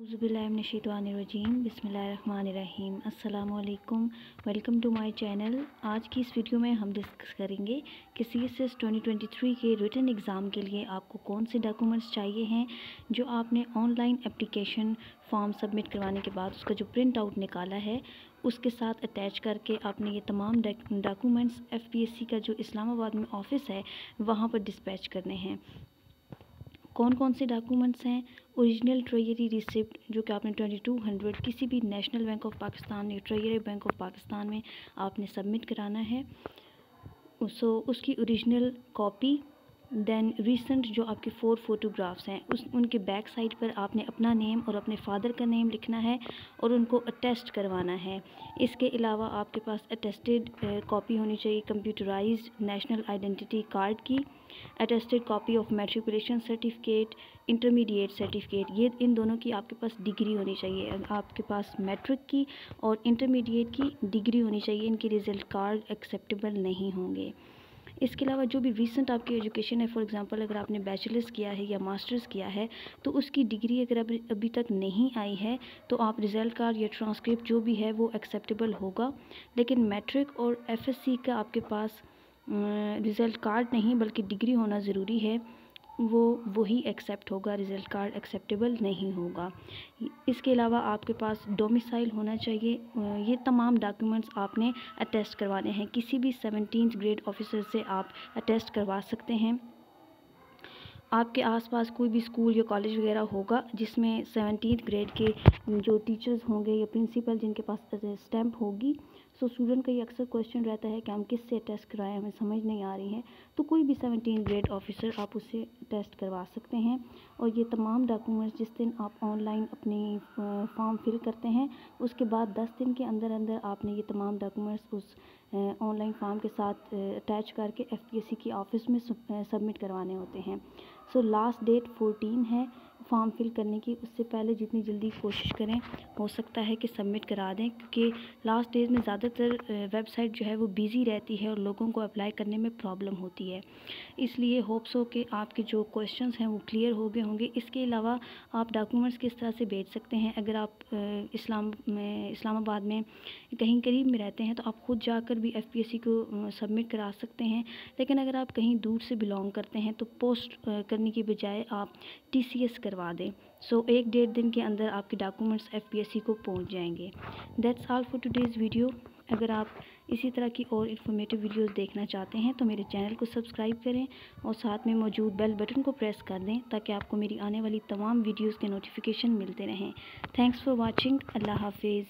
औज़ुबिल्लाहिमिनश्शैतानिर्रजीम बिस्मिल्लाहिर्रहमानिर्रहीम अस्सलामुअलैकुम। Welcome to my channel. आज की इस वीडियो में हम डिस्कस करेंगे कि CSS 2023 के रिटन एग्ज़ाम के लिए आपको कौन से डॉक्यूमेंट्स चाहिए हैं। जो आपने ऑनलाइन एप्लीकेशन फॉर्म सबमिट करवाने के बाद उसका जो प्रिंट आउट निकाला है उसके साथ अटैच करके आपने ये तमाम डॉक्यूमेंट्स FPSC का जो इस्लामाबाद में ऑफ़िस है वहाँ पर डिस्पैच करने हैं। कौन कौन से डॉक्यूमेंट्स हैं? ओरिजिनल ट्रेजरी रिसिप्ट जो कि आपने 2200 किसी भी नेशनल बैंक ऑफ पाकिस्तान या ट्रेजरी बैंक ऑफ पाकिस्तान में आपने सबमिट कराना है। उसकी ओरिजिनल कॉपी। देन रिसेंट जो आपके 4 फोटोग्राफ्स हैं उनके बैक साइड पर आपने अपना नेम और अपने फादर का नेम लिखना है और उनको अटेस्ट करवाना है। इसके अलावा आपके पास अटेस्टेड कॉपी होनी चाहिए कंप्यूटराइज्ड नेशनल आइडेंटिटी कार्ड की, attested copy of matriculation certificate, intermediate certificate. ये इन दोनों की आपके पास डिग्री होनी चाहिए। आपके पास मैट्रिक की और इंटरमीडिएट की डिग्री होनी चाहिए। इनके रिज़ल्ट कार्ड एक्सेप्टेबल नहीं होंगे। इसके अलावा जो भी रीसेंट आपकी एजुकेशन है, फॉर एग्जांपल अगर आपने बैचलर्स किया है या मास्टर्स किया है तो उसकी डिग्री अगर अभी तक नहीं आई है तो आप रिज़ल्ट कार्ड या ट्रांसक्रिप्ट जो भी है वो एक्सेप्टेबल होगा। लेकिन मैट्रिक और FSC का आपके पास रिज़ल्ट कार्ड नहीं बल्कि डिग्री होना ज़रूरी है, वही एक्सेप्ट होगा, रिज़ल्ट कार्ड एक्सेप्टेबल नहीं होगा। इसके अलावा आपके पास डोमिसाइल होना चाहिए। ये तमाम डॉक्यूमेंट्स आपने अटेस्ट करवाने हैं। किसी भी 17th ग्रेड ऑफिसर से आप अटेस्ट करवा सकते हैं। आपके आसपास कोई भी स्कूल या कॉलेज वगैरह होगा जिसमें 17th ग्रेड के जो टीचर्स होंगे या प्रिंसिपल जिनके पास स्टैम्प होगी। सो स्टूडेंट का ये अक्सर क्वेश्चन रहता है कि हम किस से टेस्ट कराएं, हमें समझ नहीं आ रही है। तो कोई भी 17th ग्रेड ऑफिसर आप उससे टेस्ट करवा सकते हैं। और ये तमाम डॉक्यूमेंट्स जिस दिन आप ऑनलाइन अपनी फॉर्म फिल करते हैं उसके बाद 10 दिन के अंदर अंदर आपने ये तमाम डॉक्यूमेंट्स उस ऑनलाइन फॉर्म के साथ अटैच करके FPSC की ऑफ़िस में सबमिट करवाने होते हैं। सो लास्ट डेट 14 है फॉर्म फिल करने की। उससे पहले जितनी जल्दी कोशिश करें, हो सकता है कि सबमिट करा दें, क्योंकि लास्ट डेज में ज़्यादातर वेबसाइट जो है वो बिज़ी रहती है और लोगों को अप्लाई करने में प्रॉब्लम होती है। इसलिए होप्स हो कि आपके जो क्वेश्चंस हैं वो क्लियर हो गए होंगे। इसके अलावा आप डॉक्यूमेंट्स किस तरह से भेज सकते हैं? अगर आप इस्लामाबाद में कहीं करीब में रहते हैं तो आप ख़ुद जाकर भी FPSC को सबमिट करा सकते हैं। लेकिन अगर आप कहीं दूर से बिलोंग करते हैं तो पोस्ट करने की बजाय आप TCS करवा दें। सो 1-1.5 दिन के अंदर आपके डॉक्यूमेंट्स FPSC को पहुंच जाएंगे। That's all for today's video. अगर आप इसी तरह की और इन्फॉर्मेटिव वीडियोस देखना चाहते हैं तो मेरे चैनल को सब्सक्राइब करें और साथ में मौजूद बेल बटन को प्रेस कर दें ताकि आपको मेरी आने वाली तमाम वीडियोस के नोटिफिकेशन मिलते रहें। Thanks for watching. अल्लाह हाफिज़।